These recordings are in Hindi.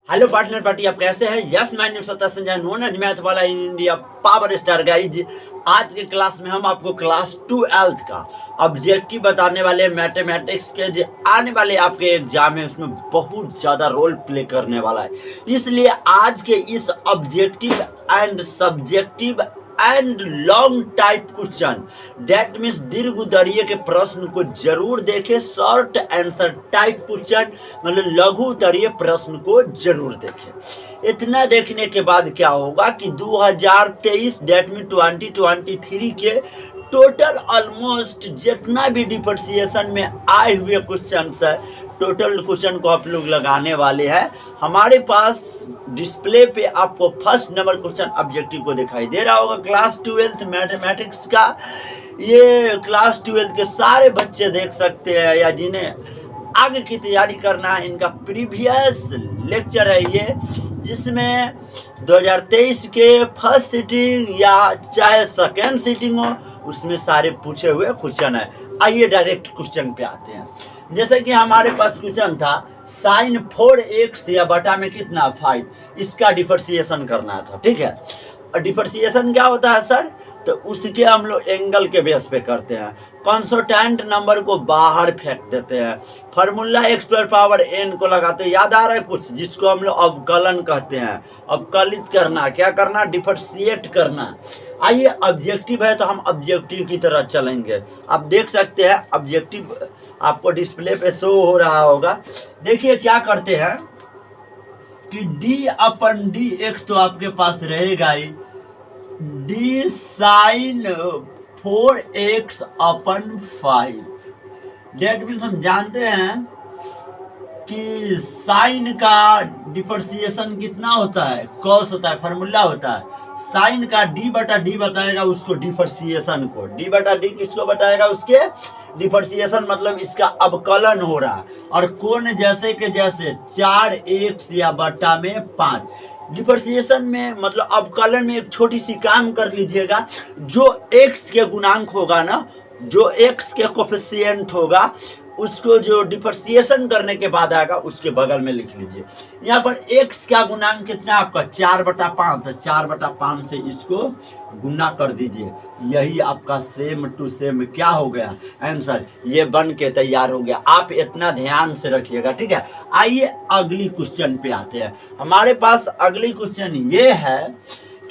हेलो पार्टनर पार्टी, आप कैसे हैं? यस, माय नेम सत्ता संजय, नोन एज मैथ वाला in India power star guys. आज के क्लास में हम आपको क्लास 12th का ऑब्जेक्टिव बताने वाले मैथमेटिक्स के जो आने वाले आपके एग्जाम है उसमें बहुत ज़्यादा रोल प्ले करने वाला है। इसलिए आज के इस objective and subjective and long type question, that means दीर्घ उत्तरीय के प्रश्न को जरूर देखें। शॉर्ट आंसर टाइप क्वेश्चन मतलब लघु उत्तरीय प्रश्न को जरूर देखें। इतना देखने के बाद क्या होगा कि 2023 डेट मीन 2023 के टोटल ऑलमोस्ट जितना भी डिफरेंशिएशन में आए हुए क्वेश्चन है, टोटल क्वेश्चन को आप लोग लगाने वाले हैं। हमारे पास डिस्प्ले पे आपको फर्स्ट नंबर क्वेश्चन ऑब्जेक्टिव को दिखाई दे रहा होगा, क्लास 12th मैथमेटिक्स का। ये क्लास 12th के सारे बच्चे देख सकते हैं या जिन्हें आगे की तैयारी करना है, इनका प्रीवियस लेक्चर है ये, जिसमें 2023 के फर्स्ट सीटिंग या चाहे सेकेंड सीटिंग हो उसमें सारे पूछे हुए क्वेश्चन है। आइए डायरेक्ट क्वेश्चन पे आते हैं। जैसे कि हमारे पास क्वेश्चन था साइन 4x या बटा में कितना 5, इसका डिफरेंशिएशन करना था। ठीक है, और डिफरेंशिएशन क्या होता है सर? तो उसके हम लोग एंगल के बेस पे करते हैं। कॉन्स्टेंट नंबर को बाहर फेंक देते हैं, फार्मूला x⁴n को लगाते हैं। याद आ रहा है कुछ, जिसको हम लोग अवकलन कहते हैं। अवकलित करना, क्या करना? डिफरेंशिएट करना। आइए, ऑब्जेक्टिव है तो हम ऑब्जेक्टिव की तरह चलेंगे। आप देख सकते हैं ऑब्जेक्टिव आपको डिस्प्ले पे शो हो रहा होगा। देखिए क्या करते हैं कि d/dx तो आपके पास रहेगा ही, d sine 4x/5। That means हम जानते हैं कि साइन का डिफरेंशिएशन कितना होता है? कॉस होता है, फार्मूला होता है। साइन का d/d बताएगा उसको डिफरेंशिएशन को, d/d किसको बताएगा? उसके डिफरेंशिएशन, मतलब इसका अवकलन हो रहा है। और कोण जैसे के जैसे 4x या बटा में 5। डिफरेंशिएशन में मतलब अवकलन में एक छोटी सी काम कर लीजिएगा। जो x के गुणांक होगा ना, जो x के कोफिशिएंट होगा, उसको जो डिफरेंशिएशन करने के बाद आएगा उसके बगल में लिख लीजिए। यहाँ पर x का गुणांक कितना आपका 4/5, तो 4/5 से इसको गुना कर दीजिए। यही आपका सेम टू सेम क्या हो गया आंसर, ये बन के तैयार हो गया। आप इतना ध्यान से रखिएगा, ठीक है। आइए अगली क्वेश्चन पे आते हैं। हमारे पास अगली क्वेश्चन ये है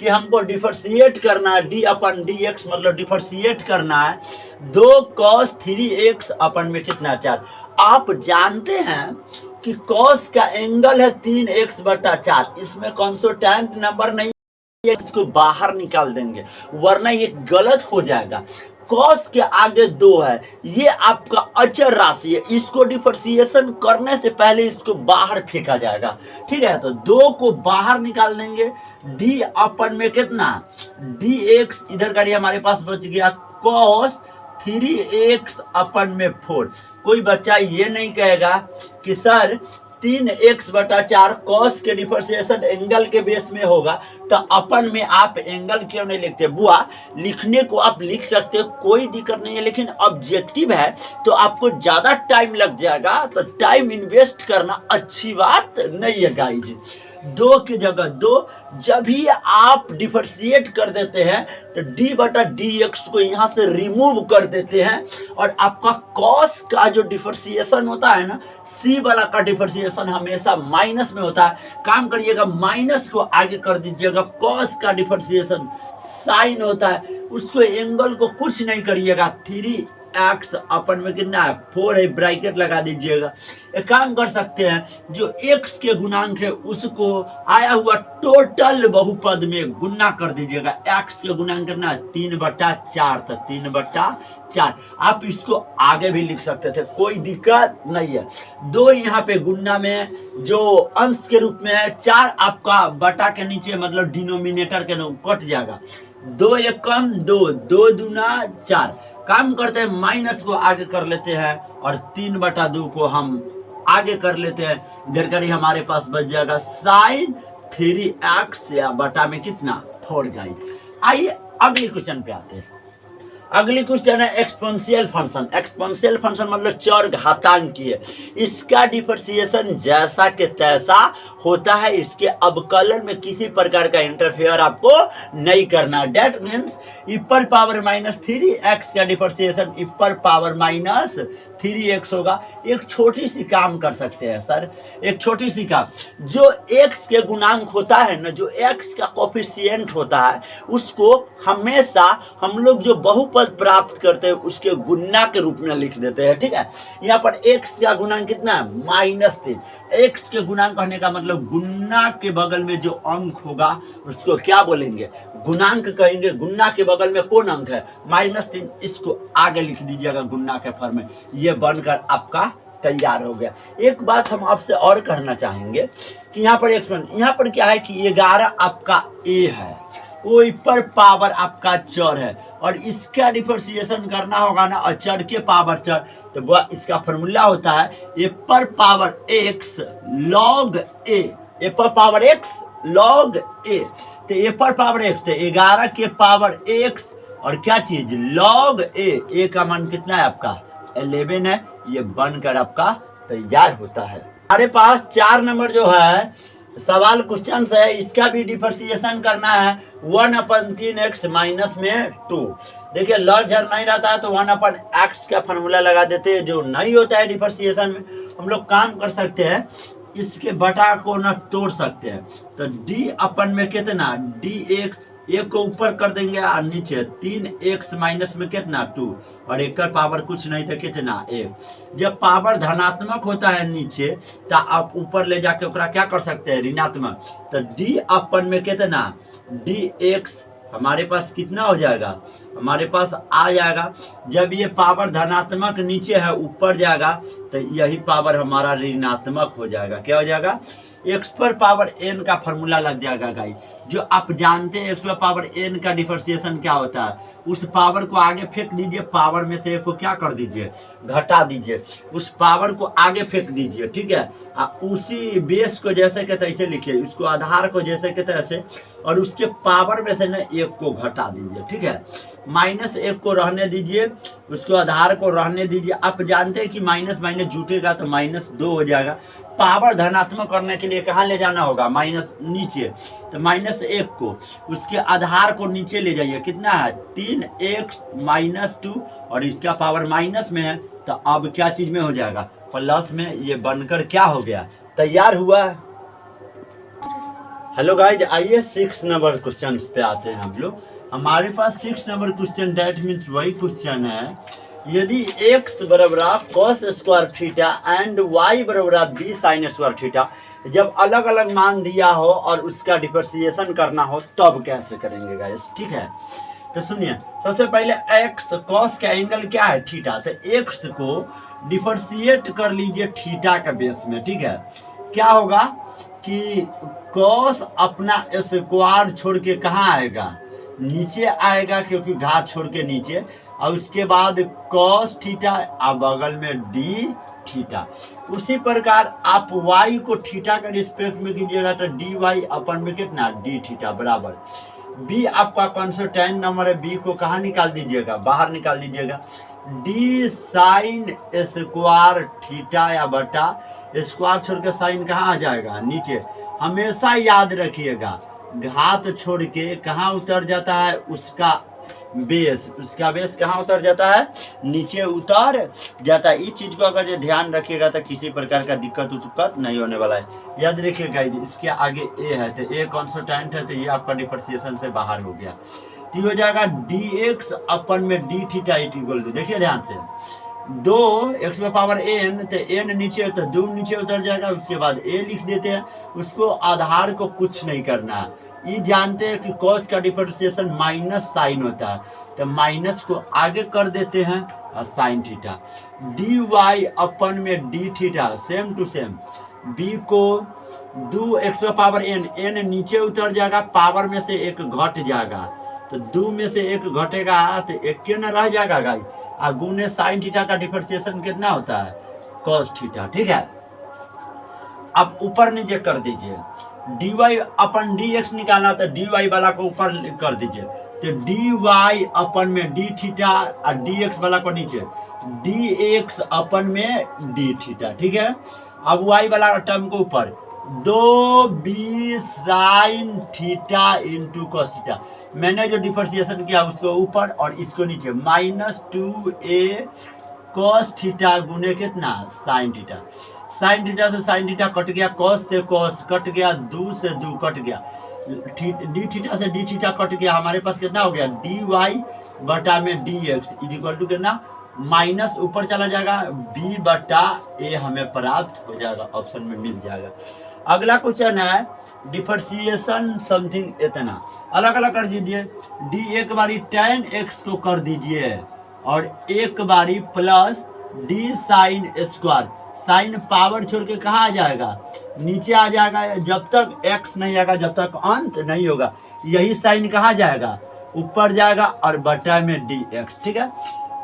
कि हमको डिफरेंशिएट करना है d/dx, मतलब डिफरेंशिएट करना है 2 cos 3x अपन में कितना 4। आप जानते हैं कि cos का एंगल है 3x/4। इसमें कॉन्स्टेंट नंबर नहीं है, इसको बाहर निकाल देंगे वरना ये गलत हो जाएगा। cos के आगे 2 है, ये आपका अचर राशि है। इसको डिफरेंशिएशन करने से पहले इसको बाहर फेंका जाएगा, ठीक है। तो 2 को बाहर निकाल देंगे। d अपन में कितना dx, इधर का हमारे पास बच गया cos 3x अपन में 4। कोई बच्चा ये नहीं कहेगा कि सर 3x/4 cos के डिफरेंशिएशन एंगल के बेस में होगा, तो अपन में आप एंगल क्यों नहीं लिखते? बुआ, लिखने को आप लिख सकते हो, कोई दिक्कत नहीं है, लेकिन ऑब्जेक्टिव है तो आपको ज्यादा टाइम लग जाएगा, तो टाइम इन्वेस्ट करना अच्छी बात नहीं है गाइज। 2 की जगह 2 जब ही आप डिफरेंशिएट कर देते हैं तो d/dx को यहाँ से रिमूव कर देते हैं, और आपका cos का जो डिफरेंशिएशन होता है ना, c वाला का डिफरेंशिएशन हमेशा माइनस में होता है। काम करिएगा, माइनस को आगे कर दीजिएगा। cos का डिफरेंशिएशन साइन होता है, उसको एंगल को कुछ नहीं करिएगा। 3x अपन में कितना है 4 है, ब्रैकेट लगा दीजिएगा। एक काम कर सकते हैं, जो x के गुणांक है उसको आया हुआ टोटल बहुपद में गुना कर दीजिएगा। x के गुणांक कितना है 3/4, तो 3/4। आप इसको आगे भी लिख सकते थे, कोई दिक्कत नहीं है। 2 यहाँ पे गुना में जो अंश के रूप में है, 4 आपका बटा के नीचे मतलब डिनोमिनेटर के कट जाएगा। 2 एकम 2, 2 दूना 4। काम करते हैं, माइनस को आगे कर लेते हैं और 3/2 को हम आगे कर लेते हैं। इधर करी हमारे पास बच जाएगा साइन 3x या बटा में कितना 4 गाइस। आइए अगले क्वेश्चन पे आते हैं। अगली क्वेश्चन है एक्सपोनेंशियल फंक्शन। एक्सपोनेंशियल फंक्शन मतलब चर घातांकीय। इसका डिफरेंशिएशन जैसा के तैसा होता है, इसके अवकलन में किसी प्रकार का इंटरफेयर आपको नहीं करना। डेट मीन्स इपर पावर माइनस 3x का डिफरेंशिएशन इपर पावर माइनस 3x होगा। एक छोटी सी काम कर सकते हैं सर, एक छोटी सी काम, जो x के गुणांक होता है ना, जो x का कोफिशिएंट होता है, उसको हमेशा हम लोग जो बहुपद प्राप्त करते हैं उसके गुणा के रूप में लिख देते हैं। ठीक है, यहाँ पर x का गुणांक कितना है? -3। x के गुणांक कहने का मतलब गुणा के बगल में जो अंक होगा उसको क्या बोलेंगे? गुणांक कहेंगे। गुणा के बगल में कौन अंक है? -3। इसको आगे लिख दीजिएगा गुणा के फॉर्म में। ये बनकर आपका तैयार हो गया। एक बात हम आपसे और कहना चाहेंगे कि यहाँ पर यहाँ पर क्या है कि 11 आपका a है, वो ऊपर पावर आपका चर है, और इसका डिफरेंशिएशन करना होगा ना अचर के पावर चर, तो वह इसका फॉर्मूला होता है a पर power x log a। a पर पावर x log a, तो a पर पावर x, तो 11 के पावर x और क्या चीज log a का मान कितना है आपका? 11 है। ये बनकर आपका तैयार होता है। हमारे पास 4 नंबर जो है सवाल क्वेश्चन है, इसका भी डिफरेंशिएशन करना है 1/3x माइनस में 2। देखिए लॉग जब नहीं रहता है तो 1/x का फॉर्मूला लगा देते हैं। जो नहीं होता है डिफरेंशिएशन में, हम लोग काम कर सकते हैं, इसके बटा को ना तोड़ सकते हैं। तो d अपन में कितना? dx, एक को ऊपर कर देंगे और नीचे 3x माइनस में कितना? 2, और एक का पावर कुछ नहीं था कितना? 1। जब पावर धनात्मक होता है नीचे, तो आप ऊपर ले जाके ओकरा क्या कर सकते हैं? ऋणात्मक। तो d अपन में कितना? dx हमारे पास कितना हो जाएगा? हमारे पास आ जाएगा, जब ये पावर धनात्मक नीचे है ऊपर जाएगा तो यही पावर हमारा ऋणात्मक हो जाएगा। क्या हो जाएगा? x पर पावर n का फॉर्मूला लग जाएगा गाइस। जो आप जानते हैं x पर पावर n का डिफरेंशिएशन क्या होता है, उस पावर को आगे फेंक दीजिए, पावर में से एक को क्या कर दीजिए? घटा दीजिए, उस पावर को आगे फेंक दीजिए। ठीक है, उसी बेस को जैसे के तैसे लिखिए, उसको आधार को जैसे के तैसे, और उसके पावर में से ना एक को घटा दीजिए। ठीक है, -1 को रहने दीजिए, उसको आधार को रहने दीजिए। आप जानते हैं कि माइनस माइनस जुटेगा तो -2 हो जाएगा। पावर धनात्मक करने के लिए कहाँ ले जाना होगा? माइनस नीचे, तो -1 को उसके आधार को नीचे ले जाइए। कितना है? 3x माइनस 2, और इसका पावर माइनस में है, तो अब क्या चीज में हो जाएगा? प्लस में। ये बनकर क्या हो गया? तैयार हुआ। हेलो गाइज, आइए 6 नंबर क्वेश्चन पे आते हैं हम लोग। हमारे पास 6 नंबर क्वेश्चन, डेट मीन्स वही क्वेश्चन है, यदि x बराबर cos square theta and y बराबर b sin स्क्वायर थीटा, जब अलग अलग मान दिया हो और उसका डिफरेंशिएशन करना हो तब कैसे करेंगे गाइस? ठीक है, तो सुनिए, सबसे पहले x cos का एंगल क्या है? थीटा। तो x को डिफरेंशिएट कर लीजिए थीटा का बेस में। ठीक है, क्या होगा कि cos अपना स्क्वायर छोड़ के कहाँ आएगा? नीचे आएगा, क्योंकि घात छोड़ के नीचे, और उसके बाद cos थीटा और बगल में d थीटा। उसी प्रकार आप y को थीटा के रिस्पेक्ट में कीजिएगा तो dy अपन में कितना? d थीटा बराबर b। आपका कॉन्स्टेंट नंबर है, b को कहाँ निकाल दीजिएगा? बाहर निकाल दीजिएगा। d साइन स्क्वायर थीटा या बटा स्क्वायर छोड़ के साइन कहाँ आ जाएगा? नीचे। हमेशा याद रखिएगा, घात छोड़ के कहाँ उतर जाता है? उसका बेस। उसका बेस कहाँ उतर जाता है? नीचे उतर जाता है। इस चीज को अगर ध्यान रखिएगा तो किसी प्रकार का दिक्कत नहीं होने वाला है। याद रखिएगा, इसके आगे a है, तो a कॉन्स्टेंट है, तो ये आपका डिफरेंशिएशन से बाहर हो गया। तो हो जाएगा dx अपन में d थीटा इक्वल टू, देखिए ध्यान से, 2x में पावर n, तो n नीचे, तो 2 नीचे उतर जाएगा। उसके बाद a लिख देते हैं, उसको आधार को कुछ नहीं करना है। ये जानते हैं कि cos का डिफरेंशिएशन माइनस साइन होता है, तो माइनस को आगे कर देते हैं और साइन थीटा। dy अपन में d theta same to same, b को 2x में पावर n नीचे उतर जाएगा, पावर में से एक घट जाएगा, तो 2 में से एक घटेगा तो एक के न रह जाएगा गाइस, और गुने साइन थीटा का डिफरेंशिएशन कितना होता है? cos theta. ठीक है, अब ऊपर नीचे कर दीजिए, dy अपन dx निकालना, तो dy वाला को ऊपर कर दीजिए, तो डी वाई अपन में डी थीटा और डी एक्स वाला को नीचे डी एक्स अपन में डी थीटा, ठीक है। अब वाई वाला टर्म को ऊपर 2b sine theta into cos theta, मैंने जो डिफरेंशिएशन किया उसको ऊपर और इसको नीचे -2a कॉस थीटा गुने कितना साइन थीटा। साइन थीटा से साइन थीटा कट गया, कॉस से कॉस कट गया, 2 से 2 कट गया, डी थीटा से डी थीटा कट गया। हमारे पास कितना हो गया डी वाई बटा में D X is equal to कितना माइनस ऊपर चला जाएगा b बटा a हमें प्राप्त हो जाएगा, ऑप्शन में मिल जाएगा। अगला क्वेश्चन है डिफरेंशिएशन समथिंग इतना अलग अलग कर दीजिए। डी एक बारी tan x को कर दीजिए और एक बारी plus D sine square, sine power छोड़ के कहाँ आ जाएगा नीचे आ जाएगा, जब तक x नहीं आएगा जब तक अंत नहीं होगा, यही साइन कहाँ जाएगा ऊपर जाएगा और बटा में dx, ठीक है।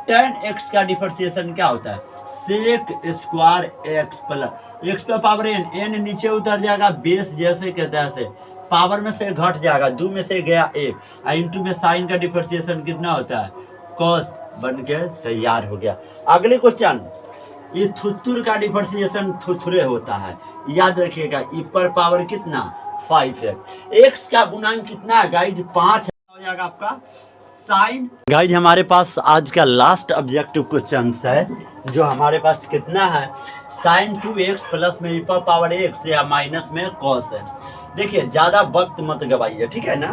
tan x का डिफरेंशिएशन क्या होता है sec square x plus x का पावर n नीचे उतर जाएगा बेस जैसे के तैसे, पावर में से घट जाएगा, 2 में से गया 1 इंटू में साइन का डिफरेंशिएशन कितना होता है cos बन के तैयार हो गया। अगले क्वेश्चन, ये थुत्तुर का डिफरेंशिएशन थुथुरे होता है, याद रखिएगा ई पर पावर कितना 5 है। x का गुणांक कितना है गाइज 5 हो जाएगा आपका साइन। गाइज हमारे पास आज का लास्ट ऑब्जेक्टिव क्वेश्चन है जो हमारे पास कितना है साइन 2x प्लस में ई पर पावर x या माइनस में cos है। देखिए ज्यादा वक्त मत गवाइए, ठीक है ना,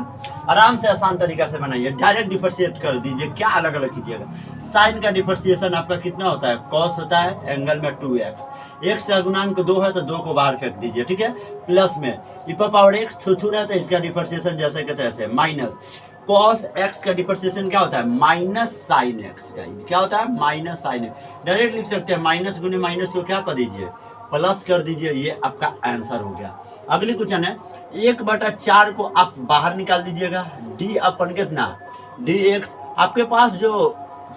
आराम से आसान तरीका से बनाइए, डायरेक्ट डिफरेंशिएट कर दीजिए, क्या अलग अलग कीजिएगा। साइन का डिफरेंशिएशन आपका कितना होता है cos होता है एंगल में 2x, x का गुणांक 2 है तो 2 को बाहर फेंक दीजिए, ठीक है। प्लस में ई पर पावर x थुथुर है तो इसका डिफरेंशिएशन जैसे कहते हैं ऐसे माइनस cos x का डिफरेंशिएशन क्या होता है माइनस साइन x का, क्या होता है माइनस साइन x। डायरेक्ट लिख सकते हैं माइनस गुने माइनस को क्या कर दीजिए प्लस कर दीजिए, ये आपका आंसर हो गया। अगली क्वेश्चन है 1/4 को आप बाहर निकाल दीजिएगा, d अपन कितना dx, आपके पास जो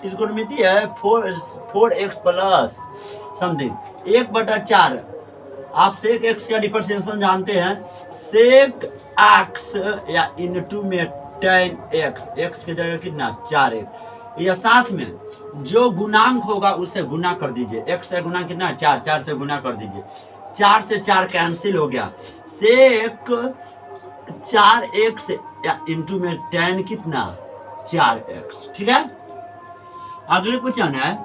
त्रिकोणमिति है 4x प्लस समथिंग 1/4, आप सेक x का डिफरेंशिएशन जानते हैं सेक x या इनटू में tan x की जगह कितना 4x, या साथ में जो गुणांक होगा उससे गुना कर दीजिए, x का गुणांक कितना 4 से गुना कर दीजिए, 4 से 4 कैंसिल हो गया, सेक 4x या इंटू में tan कितना 4x, ठीक है। अगले क्वेश्चन है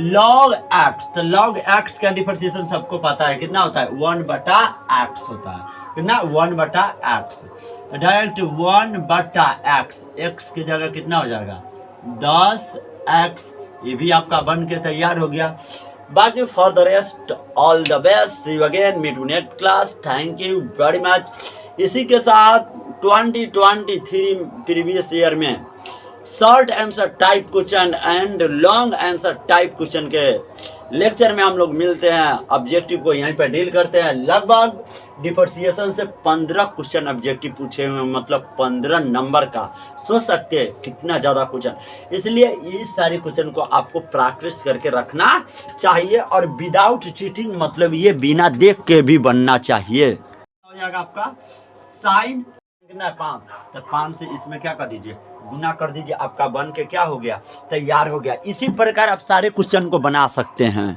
log x, तो log x का डिफरेंशिएशन सबको पता है कितना होता है 1/x होता है, कितना 1/x, डायरेक्ट 1/x, x की जगह कितना हो जाएगा 10x, ये भी आपका बन के तैयार हो गया। बाकी for the rest all the best, see you again, meet you next class, thank you very much. इसी के साथ 2023 प्रीवियस ईयर में short answer type question and long answer type question के लेक्चर में हम लोग मिलते हैं, ऑब्जेक्टिव को यहीं पर डील करते हैं। लगभग डिफरेंशिएशन से 15 क्वेश्चन ऑब्जेक्टिव पूछे हुए, मतलब 15 नंबर का, सोच सकते हैं कितना ज़्यादा क्वेश्चन। इसलिए इस सारे क्वेश्चन को आपको प्रैक्टिस करके रखना चाहिए और विदाउट चीटिंग, मतलब ये बिना देख के भी बनना चाहिए। हो जाएगा आपका साइन कितना 5, तो 5 से इसमें क्या कर दीजिए गुना कर दीजिए, आपका बन के क्या हो गया तैयार हो गया। इसी प्रकार आप सारे क्वेश्चन को बना सकते हैं।